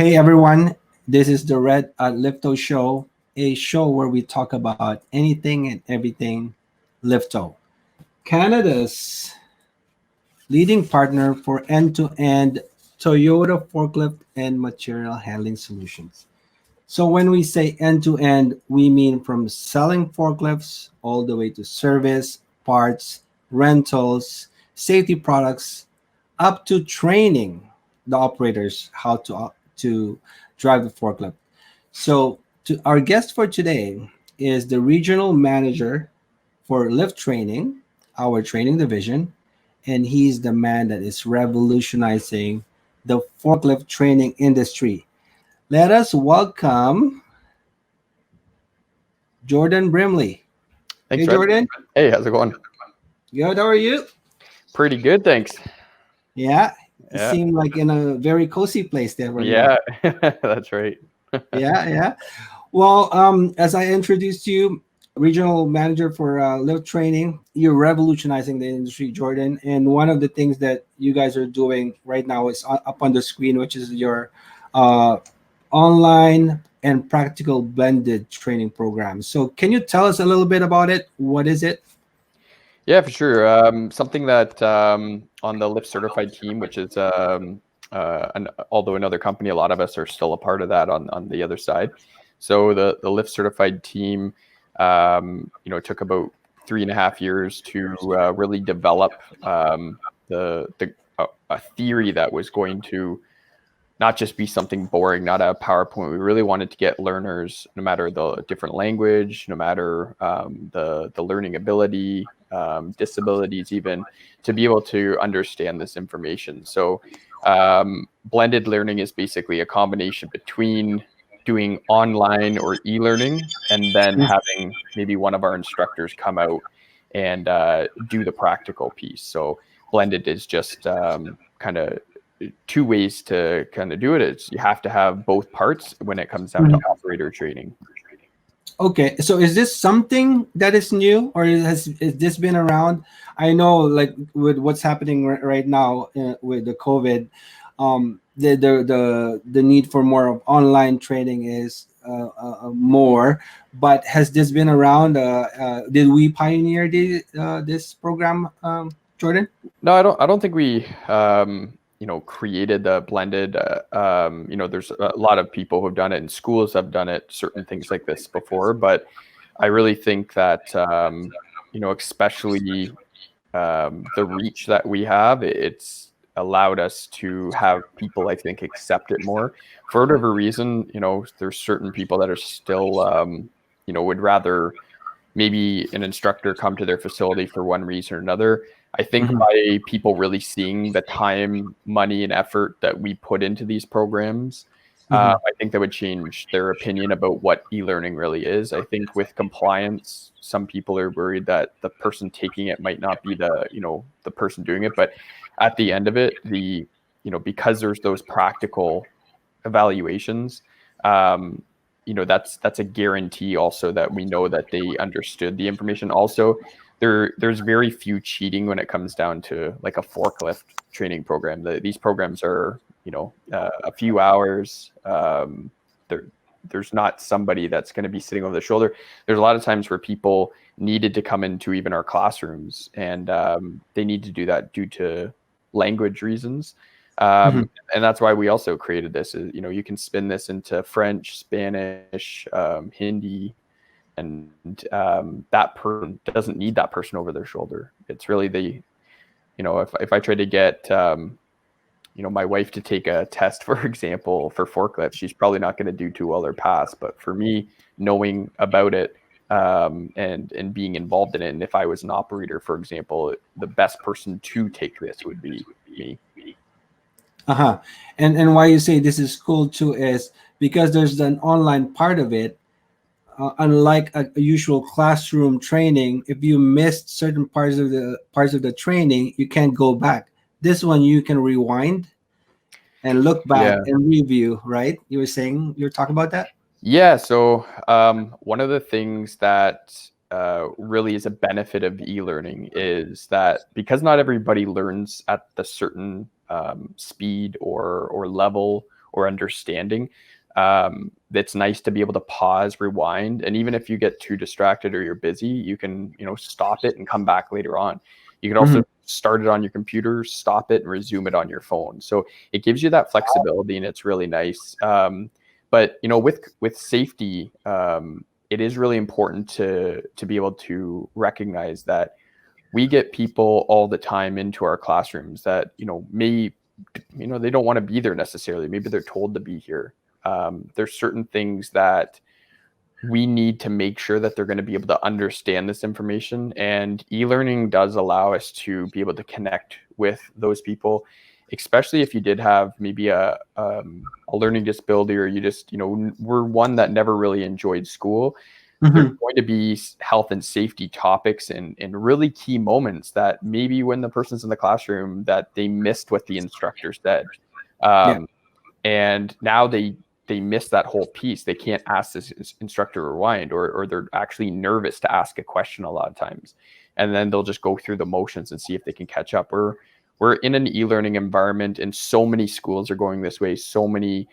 Hey everyone, this is the Red Liftow Show, a show where we talk about anything and everything Liftow. Canada's leading partner for end-to-end Toyota forklift and material handling solutions. So when we say end-to-end, we mean from selling forklifts all the way to service, parts, rentals, safety products, up to training the operators how to drive the forklift. So our guest for today is the regional manager for lift training, our training division, and he's the man that is revolutionizing the forklift training industry. Let us welcome Jordan Brimley. Thanks, Hey Red. Jordan, Hey, how's it going? good. How are you? Pretty good, thanks. Yeah, you Yeah, seem like in a very cozy place there where you are. yeah, that's right. Yeah, yeah. Well, as I introduced you, regional manager for lift training, you're revolutionizing the industry, Jordan. And one of the things that you guys are doing right now is up on the screen, which is your uh, online and practical blended training program. So, can you tell us a little bit about it? What is it? Yeah, for sure. Something that on the Lift Certified team, which is although another company, a lot of us are still a part of that on the other side. So the Lift Certified team, took about 3.5 years to really develop a theory that was going to not just be something boring, not a PowerPoint. We really wanted to get learners, no matter the different language, no matter the learning ability, disabilities, even to be able to understand this information. So blended learning is basically a combination between doing online or e-learning and then having maybe one of our instructors come out and do the practical piece. So blended is just kind of two ways to kind of do it. It's you have to have both parts when it comes down to operator training. Okay, so is this something that is new, or has this been around? I know, like with what's happening right now with the COVID, the need for more of online training is more. But has this been around? Did we pioneer this program, Jordan? No, I don't think we created the blended. There's a lot of people who've done it, and schools have done it, certain things like this before. But I really think that especially the reach that we have, it's allowed us to have people, I think, accept it more. For whatever reason, there's certain people that are still, would rather maybe an instructor come to their facility for one reason or another. I think by people really seeing the time, money, and effort that we put into these programs, I think that would change their opinion about what e-learning really is. I think with compliance, some people are worried that the person taking it might not be the person doing it. But at the end of it, because there's those practical evaluations, that's a guarantee also that we know that they understood the information. Also, there's very few cheating when it comes down to like a forklift training program. These programs are a few hours. There's not somebody that's going to be sitting over the shoulder. There's a lot of times where people needed to come into even our classrooms, and they need to do that due to language reasons. And that's why we also created this. You can spin this into French, Spanish, Hindi, and that person doesn't need that person over their shoulder. It's really if I try to get my wife to take a test, for example, for forklift, she's probably not going to do too well or pass. But for me, knowing about it and being involved in it, and if I was an operator, for example, the best person to take this would be me. Uh-huh. And why you say this is cool too is because there's an online part of it. Unlike a usual classroom training, if you missed certain parts of the training, you can't go back. This one you can rewind and look back Yeah. and review. Right? You were talking about that. Yeah. So one of the things that really is a benefit of e-learning is that because not everybody learns at the certain speed or level or understanding. It's nice to be able to pause, rewind, and even if you get too distracted or you're busy, you can, stop it and come back later on. You can also start it on your computer, stop it, and resume it on your phone. So it gives you that flexibility, and it's really nice. But with safety, it is really important to be able to recognize that we get people all the time into our classrooms that they don't want to be there necessarily. Maybe they're told to be here. There's certain things that we need to make sure that they're going to be able to understand this information, and e-learning does allow us to be able to connect with those people, especially if you did have maybe a learning disability, or you just were one that never really enjoyed school. There's going to be health and safety topics and really key moments that maybe when the person's in the classroom that they missed what the instructor said. And now they miss that whole piece. They can't ask this instructor rewind, or they're actually nervous to ask a question a lot of times. And then they'll just go through the motions and see if they can catch up. We're in an e-learning environment, and so many schools are going this way. So many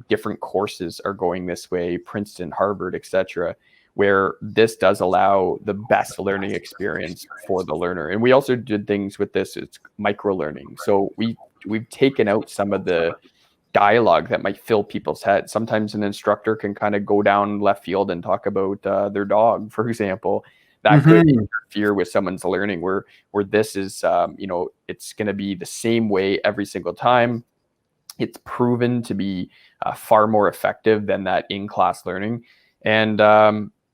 different courses are going this way, Princeton, Harvard, etc., where this does allow the best learning experience for the learner. And we also did things with this. It's micro learning. So we've taken out some of the dialogue that might fill people's heads. Sometimes an instructor can kind of go down left field and talk about their dog, for example. That could interfere with someone's learning, where this is, it's going to be the same way every single time. It's proven to be far more effective than that in-class learning. And,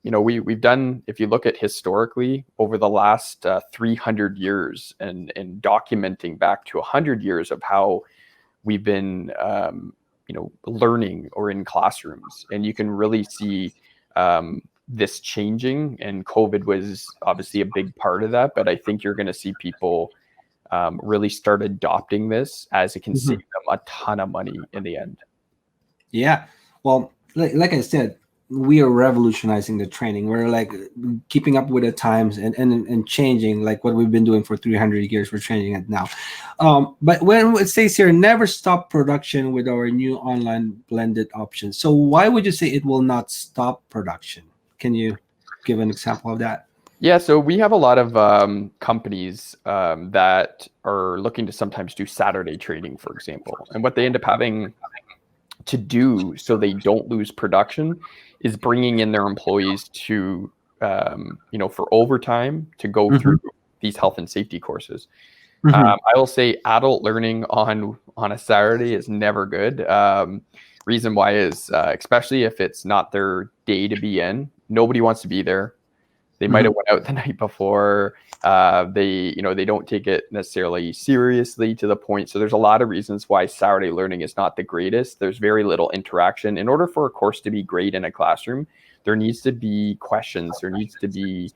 we've done, if you look at historically over the last 300 years and documenting back to 100 years of how we've been, learning or in classrooms, and you can really see this changing. And COVID was obviously a big part of that, but I think you're going to see people really start adopting this, as it can save them a ton of money in the end. Yeah. Well, like I said, we are revolutionizing the training. We're like keeping up with the times and changing, like what we've been doing for 300 years. We're changing it now. But when it says here, never stop production with our new online blended options. So why would you say it will not stop production? Can you give an example of that? Yeah, so we have a lot of companies that are looking to sometimes do Saturday training, for example. And what they end up having to do so they don't lose production is bringing in their employees to, for overtime to go through these health and safety courses. I will say adult learning on a Saturday is never good. Reason why is, especially if it's not their day to be in, nobody wants to be there. They might have went out the night before. They don't take it necessarily seriously to the point. So there's a lot of reasons why Saturday learning is not the greatest. There's very little interaction. In order for a course to be great in a classroom, there needs to be questions. There needs to be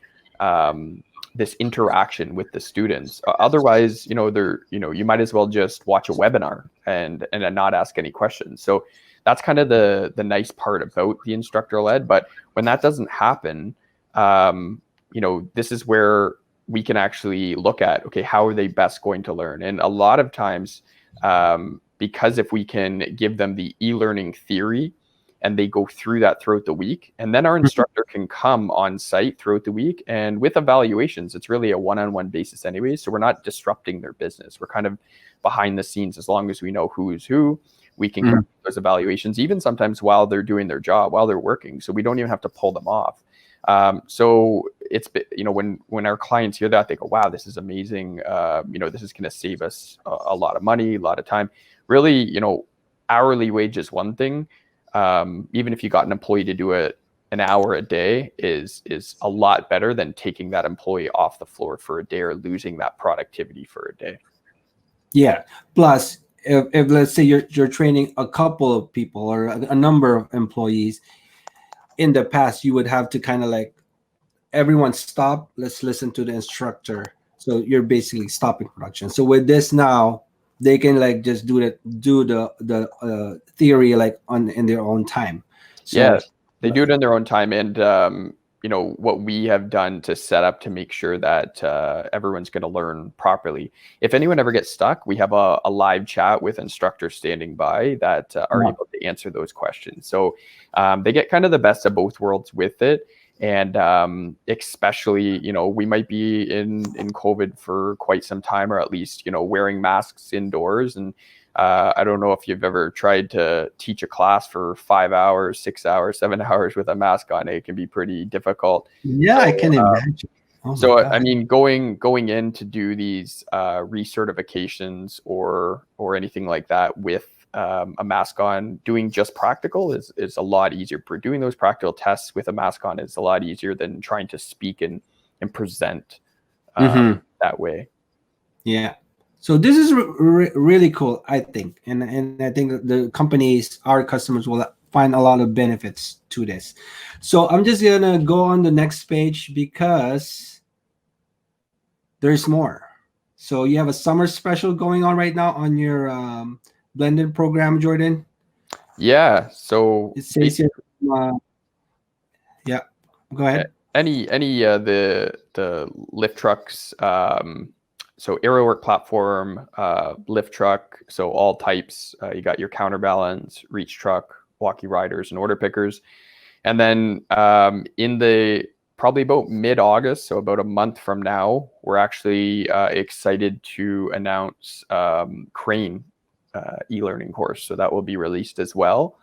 this interaction with the students. Otherwise, you might as well just watch a webinar and not ask any questions. So that's kind of the nice part about the instructor led. But when that doesn't happen, this is where we can actually look at, okay, how are they best going to learn? And a lot of times, because if we can give them the e-learning theory and they go through that throughout the week, and then our instructor can come on site throughout the week, and with evaluations, it's really a one-on-one basis anyway. So we're not disrupting their business. We're kind of behind the scenes. As long as we know who's who, we can get those evaluations, even sometimes while they're doing their job, while they're working. So we don't even have to pull them off. So it's, when our clients hear that, they go, wow, this is amazing. This is going to save us a lot of money, a lot of time. Really, hourly wage is one thing. Even if you got an employee to do it an hour a day is a lot better than taking that employee off the floor for a day or losing that productivity for a day. Yeah. Plus, if let's say you're training a couple of people or a number of employees, in the past you would have to kind of like, everyone stop, let's listen to the instructor. So you're basically stopping production. So with this now, they can like just do the theory like in their own time. So, yeah, they do it in their own time. And what we have done to set up to make sure that everyone's going to learn properly. If anyone ever gets stuck, we have a live chat with instructors standing by that are able to answer those questions. So they get kind of the best of both worlds with it. And especially, we might be in COVID for quite some time, or at least, wearing masks indoors. And I don't know if you've ever tried to teach a class for 5 hours, 6 hours, 7 hours with a mask on. It can be pretty difficult. Yeah, I can imagine. Oh my God. I mean, going in to do these recertifications or anything like that with a mask on, doing just practical is a lot easier. Doing those practical tests with a mask on is a lot easier than trying to speak and present that way. Yeah. So this is really cool, I think, and I think the companies, our customers, will find a lot of benefits to this. So I'm just gonna go on the next page because there's more. So you have a summer special going on right now on your blended program, Jordan. Yeah. So It says here, yeah. Go ahead. Any the lift trucks. So aerial work platform, lift truck, so all types. You got your counterbalance, reach truck, walkie riders, and order pickers. And then in the probably about mid-August, so about a month from now, we're actually excited to announce crane e-learning course. So that will be released as well.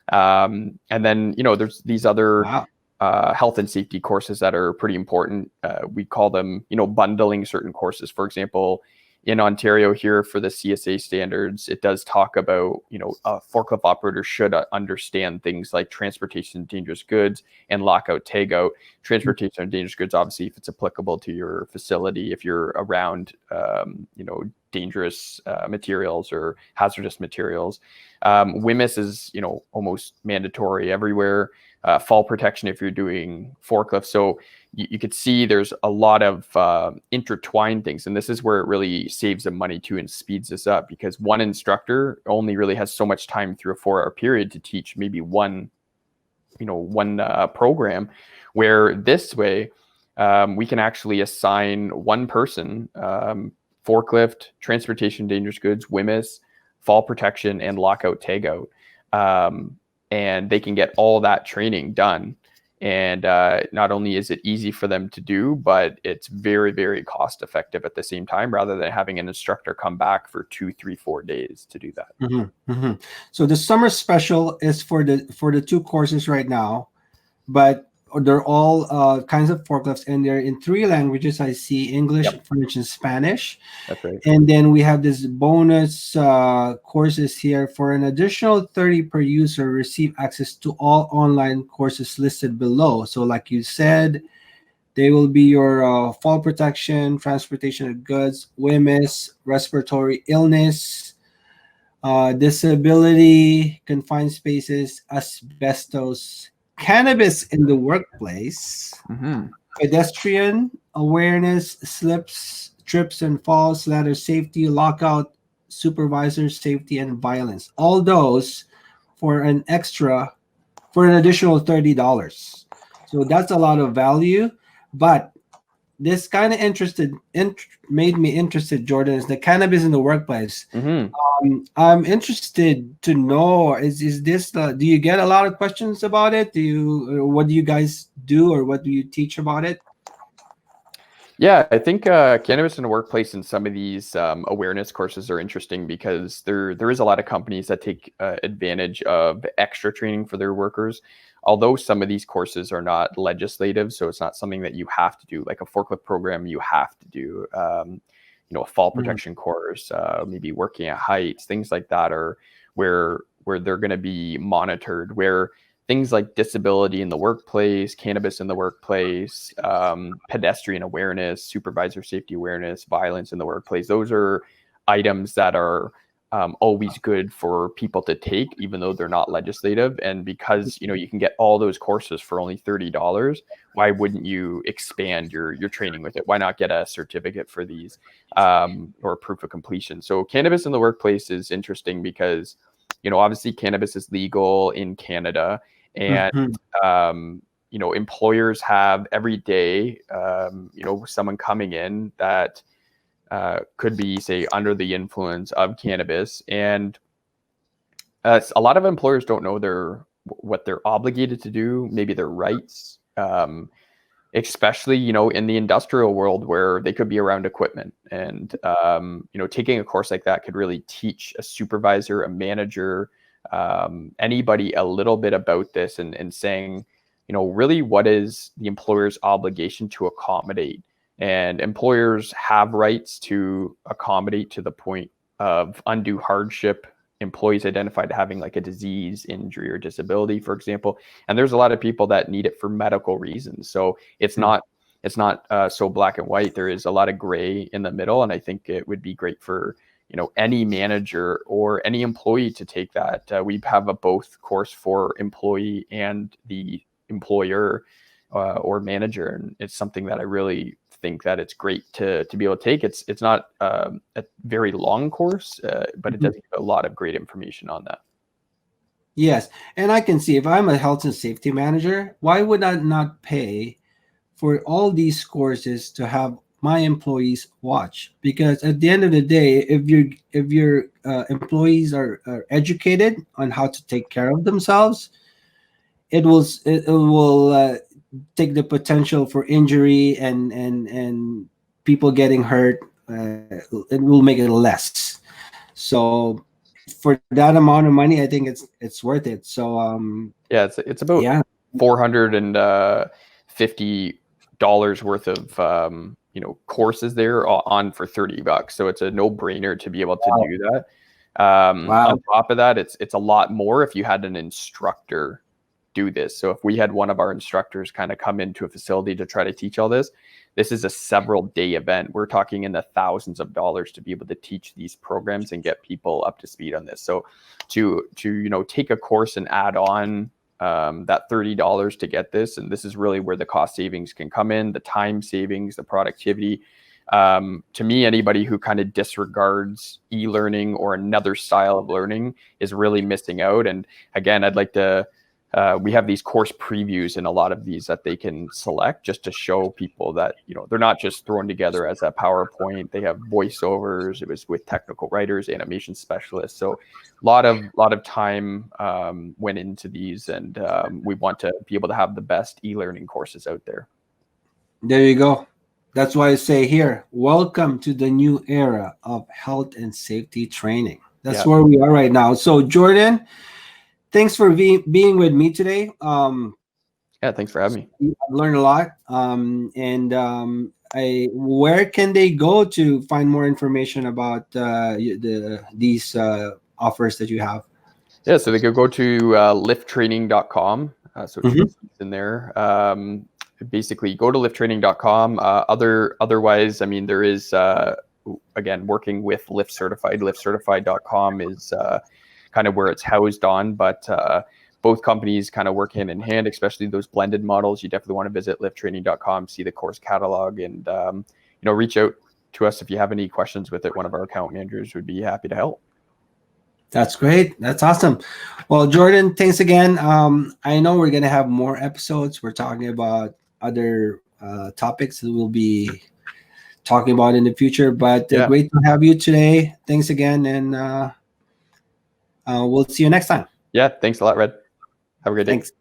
And then, there's these other health and safety courses that are pretty important. We call them, bundling certain courses. For example, in Ontario here for the CSA standards, it does talk about, a forklift operator should understand things like transportation of dangerous goods and lockout, tagout. Transportation of dangerous goods, obviously, if it's applicable to your facility, if you're around, dangerous materials or hazardous materials. WMIS is, almost mandatory everywhere. Fall protection if you're doing forklift. So you could see there's a lot of intertwined things. And this is where it really saves them money too and speeds this up, because one instructor only really has so much time through a 4-hour period to teach maybe one program, where this way we can actually assign one person forklift, transportation dangerous goods, WMIS, fall protection, and lockout tagout. And they can get all that training done. And not only is it easy for them to do, but it's very, very cost effective at the same time, rather than having an instructor come back for 2, 3, 4 days to do that. So the summer special is for the 2 courses right now, but they're all kinds of forklifts, and they're in 3 languages. I see English, French, and Spanish. That's right. And then we have this bonus courses here for an additional 30 per user. Receive access to all online courses listed below. So, like you said, they will be your fall protection, transportation of goods, WMIS, respiratory illness, disability, confined spaces, asbestos, cannabis in the workplace, pedestrian awareness, slips, trips and falls, ladder safety, lockout, supervisor safety, and violence. All those for an additional $30. So that's a lot of value. But this kind of made me interested, Jordan, is the cannabis in the workplace. I'm interested to know, is this do you get a lot of questions about it? What do you guys do, or what do you teach about it? Yeah, I think cannabis in the workplace and some of these awareness courses are interesting, because there is a lot of companies that take advantage of extra training for their workers. Although some of these courses are not legislative, so it's not something that you have to do, like a forklift program you have to do. A fall protection course, maybe working at heights, things like that, are where they're going to be monitored, where things like disability in the workplace, cannabis in the workplace, pedestrian awareness, supervisor safety awareness, violence in the workplace, those are items that are always good for people to take, even though they're not legislative. And because you can get all those courses for only $30, why wouldn't you expand your training with it? Why not get a certificate for these, or proof of completion? So cannabis in the workplace is interesting because obviously cannabis is legal in Canada, and employers have every day, someone coming in that could be, say, under the influence of cannabis, and a lot of employers don't know what they're obligated to do, maybe their rights, especially in the industrial world where they could be around equipment, and taking a course like that could really teach a supervisor, a manager, anybody a little bit about this, and saying, really what is the employer's obligation to accommodate. And employers have rights to accommodate to the point of undue hardship, employees identified having like a disease, injury, or disability, for example. And there's a lot of people that need it for medical reasons. So it's not so black and white. There is a lot of gray in the middle. And I think it would be great for, any manager or any employee to take that. We have a both course for employee and the employer or manager. And it's something that I really think that it's great to be able to take. It's not a very long course, but it does give a lot of great information on that. Yes, and I can see if I'm a health and safety manager, why would I not pay for all these courses to have my employees watch? Because at the end of the day, if your employees are educated on how to take care of themselves, it will take the potential for injury and people getting hurt. It will make it less. So for that amount of money, I think it's worth it. So it's about $450 worth of courses there on for $30. So it's a no-brainer to be able to do that. On top of that, it's a lot more if you had an instructor do this. So if we had one of our instructors kind of come into a facility to try to teach all this is a several day event. We're talking in the thousands of dollars to be able to teach these programs and get people up to speed on this. So to take a course and add on that $30 to get this, and this is really where the cost savings can come in, the time savings, the productivity. To me, anybody who kind of disregards e-learning or another style of learning is really missing out. And again, I'd like to we have these course previews in a lot of these that they can select just to show people that, they're not just thrown together as a PowerPoint. They have voiceovers. It was with technical writers, animation specialists. So a lot of time went into these, and we want to be able to have the best e-learning courses out there. There you go. That's why I say here, welcome to the new era of health and safety training. That's where we are right now. So Jordan, thanks for being with me today. Thanks for having me. I've learned a lot. Where can they go to find more information about these offers that you have? Yeah, so they could go to lifttraining.com. So it's in there. Basically, go to lifttraining.com. Otherwise, I mean, there is again, working with Lift Certified. Liftcertified.com is kind of where it's housed on, but both companies kind of work hand in hand, especially those blended models. You definitely want to visit lifttraining.com, see the course catalog, and reach out to us if you have any questions with it. One of our account managers would be happy to help. That's great. That's awesome. Well, Jordan, thanks again. I know we're going to have more episodes. We're talking about other topics that we'll be talking about in the future, but great to have you today. Thanks again, and we'll see you next time. Yeah, thanks a lot, Red. Have a great day. Thanks.